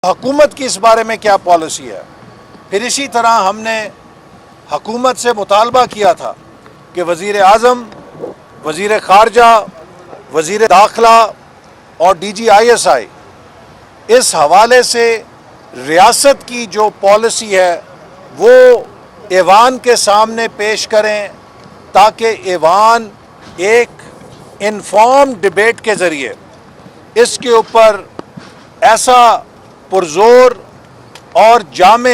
حکومت کی اس بارے میں کیا پالیسی ہے۔ پھر اسی طرح ہم نے حکومت سے مطالبہ کیا تھا کہ وزیر اعظم، وزیر خارجہ، وزیر داخلہ اور D G I S I اس حوالے سے ریاست کی جو پالیسی ہے وہ ایوان کے سامنے پیش کریں تاکہ ایوان ایک انفارم ڈیبیٹ کے ذریعے اس کے اوپر ایسا پرزور اور جامع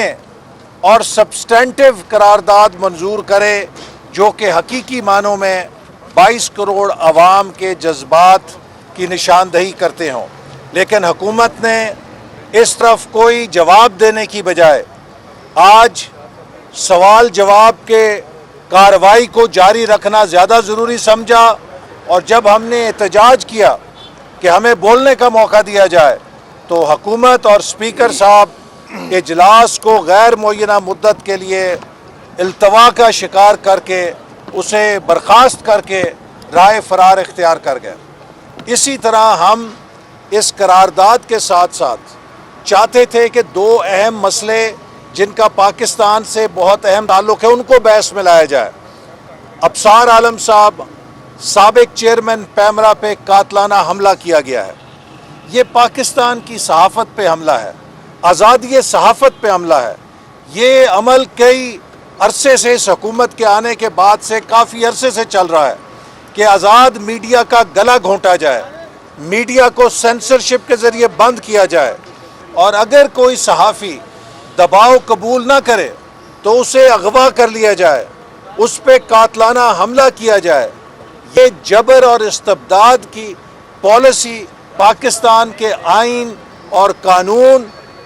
اور سبسٹینٹیو قرارداد منظور کرے جو کہ حقیقی معنوں میں 22 کروڑ عوام کے جذبات کی نشاندہی کرتے ہوں۔ لیکن حکومت نے اس طرف کوئی جواب دینے کی بجائے آج سوال جواب کے کارروائی کو جاری رکھنا زیادہ ضروری سمجھا، اور جب ہم نے احتجاج کیا کہ ہمیں بولنے کا موقع دیا جائے تو حکومت اور اسپیکر صاحب اجلاس کو غیر معینہ مدت کے لیے التوا کا شکار کر کے اسے برخاست کر کے رائے فرار اختیار کر گئے۔ اسی طرح ہم اس قرارداد کے ساتھ ساتھ چاہتے تھے کہ دو اہم مسئلے جن کا پاکستان سے بہت اہم تعلق ہے ان کو بحث میں لایا جائے۔ ابصار عالم صاحب سابق چیئرمین پیمرا پہ قاتلانہ حملہ کیا گیا ہے، یہ پاکستان کی صحافت پہ حملہ ہے، آزادی صحافت پہ حملہ ہے۔ یہ عمل کئی عرصے سے اس حکومت کے آنے کے بعد سے کافی عرصے سے چل رہا ہے کہ آزاد میڈیا کا گلا گھونٹا جائے، میڈیا کو سینسرشپ کے ذریعے بند کیا جائے، اور اگر کوئی صحافی دباؤ قبول نہ کرے تو اسے اغوا کر لیا جائے، اس پہ قاتلانہ حملہ کیا جائے۔ یہ جبر اور استبداد کی پالیسی پاکستان کے آئین اور قانون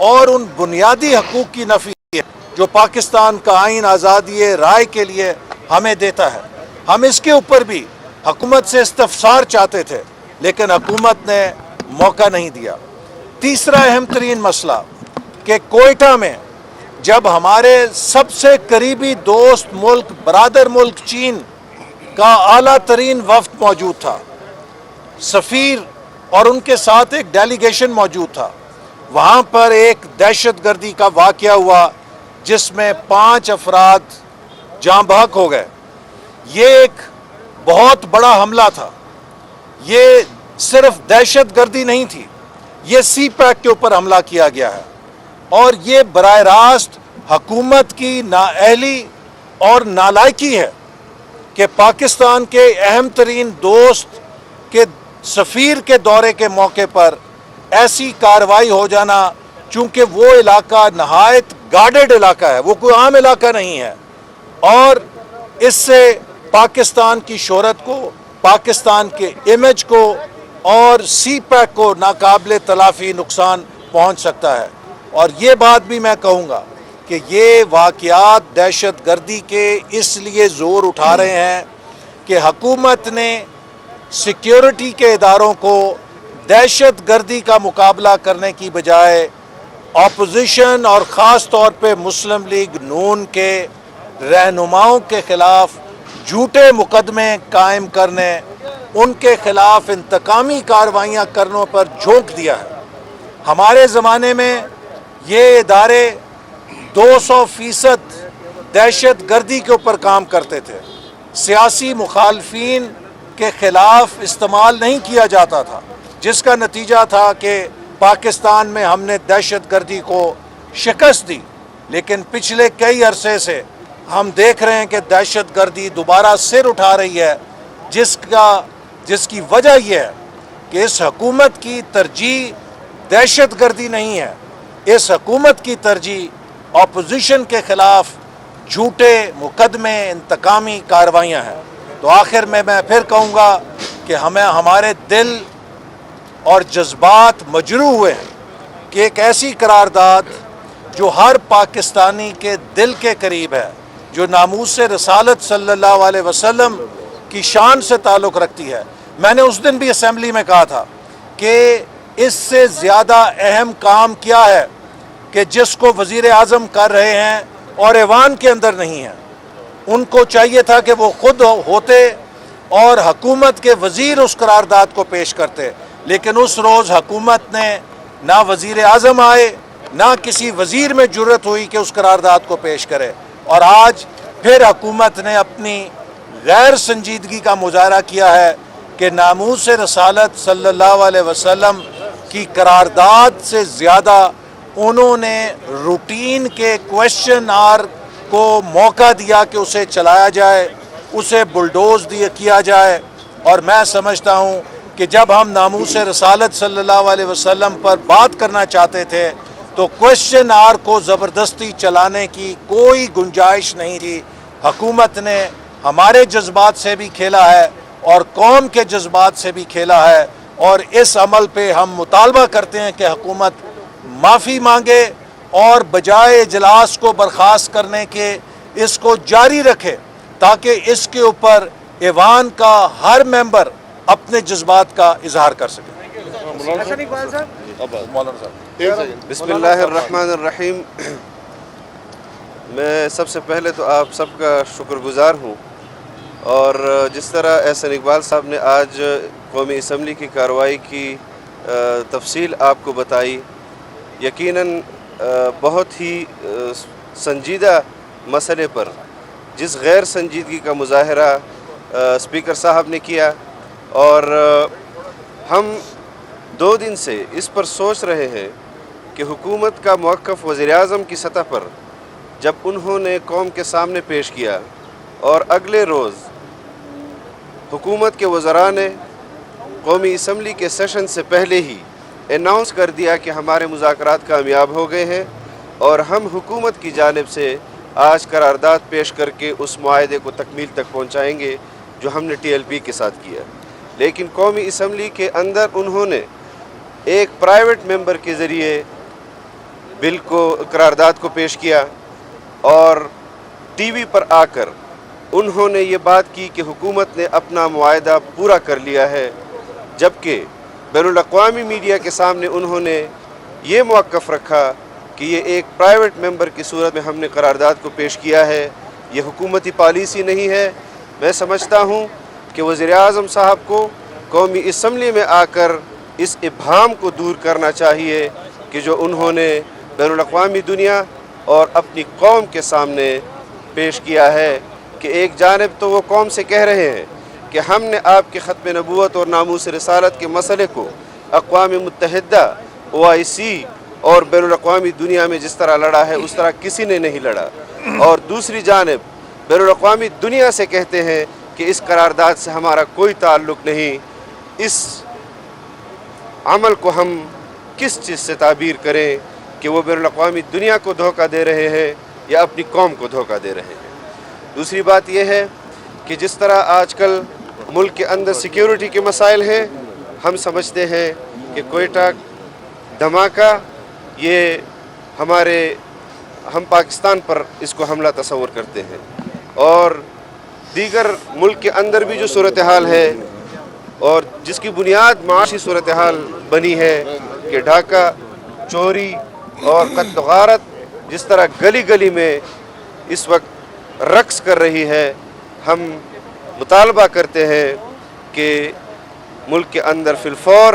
اور ان بنیادی حقوق کی نفی ہے جو پاکستان کا آئین آزادی رائے کے لیے ہمیں دیتا ہے۔ ہم اس کے اوپر بھی حکومت سے استفسار چاہتے تھے لیکن حکومت نے موقع نہیں دیا۔ تیسرا اہم ترین مسئلہ کہ کوئٹہ میں جب ہمارے سب سے قریبی دوست ملک، برادر ملک چین کا اعلیٰ ترین وفد موجود تھا، سفیر اور ان کے ساتھ ایک ڈیلیگیشن موجود تھا، وہاں پر ایک دہشت گردی کا واقعہ ہوا جس میں 5 افراد جاں بحق ہو گئے۔ یہ ایک بہت بڑا حملہ تھا، یہ صرف دہشت گردی نہیں تھی، یہ سی پیک کے اوپر حملہ کیا گیا ہے، اور یہ براہ راست حکومت کی نااہلی اور نالائکی ہے کہ پاکستان کے اہم ترین دوست کے سفیر کے دورے کے موقع پر ایسی کارروائی ہو جانا، چونکہ وہ علاقہ نہایت گارڈڈ علاقہ ہے، وہ کوئی عام علاقہ نہیں ہے، اور اس سے پاکستان کی شہرت کو، پاکستان کے امیج کو اور سی پیک کو ناقابل تلافی نقصان پہنچ سکتا ہے۔ اور یہ بات بھی میں کہوں گا کہ یہ واقعات دہشت گردی کے اس لیے زور اٹھا رہے ہیں کہ حکومت نے سیکیورٹی کے اداروں کو دہشت گردی کا مقابلہ کرنے کی بجائے اپوزیشن اور خاص طور پہ مسلم لیگ نون کے رہنماؤں کے خلاف جھوٹے مقدمے قائم کرنے، ان کے خلاف انتقامی کارروائیاں کرنے پر جھونک دیا ہے۔ ہمارے زمانے میں یہ ادارے 200% دہشت گردی کے اوپر کام کرتے تھے، سیاسی مخالفین کے خلاف استعمال نہیں کیا جاتا تھا، جس کا نتیجہ تھا کہ پاکستان میں ہم نے دہشت گردی کو شکست دی۔ لیکن پچھلے کئی عرصے سے ہم دیکھ رہے ہیں کہ دہشت گردی دوبارہ سر اٹھا رہی ہے، جس کی وجہ یہ ہے کہ اس حکومت کی ترجیح دہشت گردی نہیں ہے، اس حکومت کی ترجیح اپوزیشن کے خلاف جھوٹے مقدمے، انتقامی کارروائیاں ہیں۔ تو آخر میں پھر کہوں گا کہ ہمارے دل اور جذبات مجروح ہوئے ہیں کہ ایک ایسی قرارداد جو ہر پاکستانی کے دل کے قریب ہے، جو ناموس رسالت صلی اللہ علیہ وسلم کی شان سے تعلق رکھتی ہے۔ میں نے اس دن بھی اسمبلی میں کہا تھا کہ اس سے زیادہ اہم کام کیا ہے کہ جس کو وزیر اعظم کر رہے ہیں اور ایوان کے اندر نہیں ہیں۔ ان کو چاہیے تھا کہ وہ خود ہوتے اور حکومت کے وزیر اس قرارداد کو پیش کرتے، لیکن اس روز حکومت نے نہ وزیر اعظم آئے نہ کسی وزیر میں جرت ہوئی کہ اس قرارداد کو پیش کرے، اور آج پھر حکومت نے اپنی غیر سنجیدگی کا مظاہرہ کیا ہے کہ ناموس رسالت صلی اللہ علیہ وسلم کی قرارداد سے زیادہ انہوں نے روٹین کے کویشچن آر کو موقع دیا کہ اسے چلایا جائے، اسے بلڈوز کیا جائے۔ اور میں سمجھتا ہوں کہ جب ہم ناموس رسالت صلی اللہ علیہ وسلم پر بات کرنا چاہتے تھے تو کویشچن آر کو زبردستی چلانے کی کوئی گنجائش نہیں تھی۔ حکومت نے ہمارے جذبات سے بھی کھیلا ہے اور قوم کے جذبات سے بھی کھیلا ہے، اور اس عمل پہ ہم مطالبہ کرتے ہیں کہ حکومت معافی مانگے اور بجائے اجلاس کو برخاست کرنے کے اس کو جاری رکھے، تاکہ اس کے اوپر ایوان کا ہر ممبر اپنے جذبات کا اظہار کر سکے۔ بسم اللہ الرحمن الرحیم۔ میں سب سے پہلے تو آپ سب کا شکر گزار ہوں، اور جس طرح احسن اقبال صاحب نے آج قومی اسمبلی کی کارروائی کی تفصیل آپ کو بتائی، یقیناً بہت ہی سنجیدہ مسئلے پر جس غیر سنجیدگی کا مظاہرہ اسپیکر صاحب نے کیا، اور ہم 2 دن سے اس پر سوچ رہے ہیں کہ حکومت کا موقف وزیر اعظم کی سطح پر جب انہوں نے قوم کے سامنے پیش کیا، اور اگلے روز حکومت کے وزراء نے قومی اسمبلی کے سیشن سے پہلے ہی اناؤنس کر دیا کہ ہمارے مذاکرات کامیاب ہو گئے ہیں، اور ہم حکومت کی جانب سے آج قرارداد پیش کر کے اس معاہدے کو تکمیل تک پہنچائیں گے جو ہم نے ٹی ایل پی کے ساتھ کیا۔ لیکن قومی اسمبلی کے اندر انہوں نے ایک پرائیویٹ ممبر کے ذریعے بل کو قرارداد کو پیش کیا، اور ٹی وی پر آ کر انہوں نے یہ بات کی کہ حکومت نے اپنا معاہدہ پورا کر لیا ہے، جبکہ بین الاقوامی میڈیا کے سامنے انہوں نے یہ موقف رکھا کہ یہ ایک پرائیویٹ ممبر کی صورت میں ہم نے قرارداد کو پیش کیا ہے، یہ حکومتی پالیسی نہیں ہے۔ میں سمجھتا ہوں کہ وزیر اعظم صاحب کو قومی اسمبلی میں آ کر اس ابہام کو دور کرنا چاہیے کہ جو انہوں نے بین الاقوامی دنیا اور اپنی قوم کے سامنے پیش کیا ہے، کہ ایک جانب تو وہ قوم سے کہہ رہے ہیں کہ ہم نے آپ کے ختم نبوت اور ناموس رسالت کے مسئلے کو اقوام متحدہ، OIC اور بین الاقوامی دنیا میں جس طرح لڑا ہے اس طرح کسی نے نہیں لڑا، اور دوسری جانب بین الاقوامی دنیا سے کہتے ہیں کہ اس قرارداد سے ہمارا کوئی تعلق نہیں۔ اس عمل کو ہم کس چیز سے تعبیر کریں کہ وہ بین الاقوامی دنیا کو دھوکہ دے رہے ہیں یا اپنی قوم کو دھوکہ دے رہے ہیں۔ دوسری بات یہ ہے کہ جس طرح آج کل ملک کے اندر سیکیورٹی کے مسائل ہیں، ہم سمجھتے ہیں کہ کوئٹہ دھماکہ یہ ہم پاکستان پر اس کو حملہ تصور کرتے ہیں، اور دیگر ملک کے اندر بھی جو صورتحال ہے اور جس کی بنیاد معاشی صورتحال بنی ہے کہ ڈھاکہ، چوری اور قتل و غارت جس طرح گلی گلی میں اس وقت رقص کر رہی ہے، ہم مطالبہ کرتے ہیں کہ ملک کے اندر فی الفور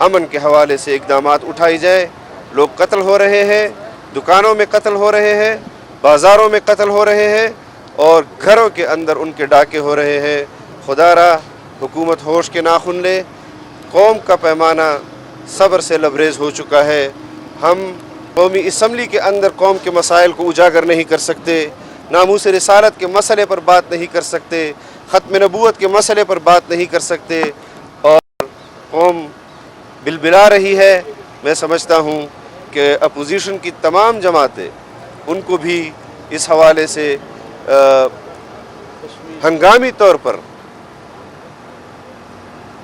امن کے حوالے سے اقدامات اٹھائی جائے۔ لوگ قتل ہو رہے ہیں، دکانوں میں قتل ہو رہے ہیں، بازاروں میں قتل ہو رہے ہیں، اور گھروں کے اندر ان کے ڈاکے ہو رہے ہیں۔ خدا را حکومت ہوش کے ناخن لے، قوم کا پیمانہ صبر سے لبریز ہو چکا ہے۔ ہم قومی اسمبلی کے اندر قوم کے مسائل کو اجاگر نہیں کر سکتے، ناموس رسالت کے مسئلے پر بات نہیں کر سکتے، ختم نبوت کے مسئلے پر بات نہیں کر سکتے، اور قوم بلبلا رہی ہے۔ میں سمجھتا ہوں کہ اپوزیشن کی تمام جماعتیں ان کو بھی اس حوالے سے ہنگامی طور پر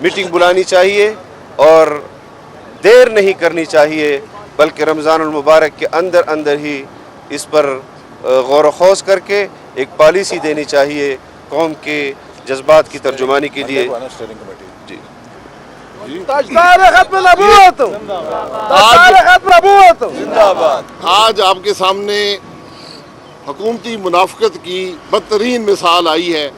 میٹنگ بلانی چاہیے اور دیر نہیں کرنی چاہیے، بلکہ رمضان المبارک کے اندر ہی اس پر غور و خوض کر کے ایک پالیسی دینی چاہیے قوم کے جذبات کی ترجمانی کے لیے۔ جی آج آپ کے سامنے حکومتی منافقت کی بدترین مثال آئی ہے۔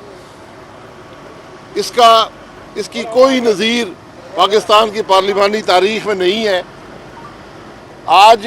اس کی کوئی نظیر پاکستان کی پارلیمانی تاریخ میں نہیں ہے۔ آج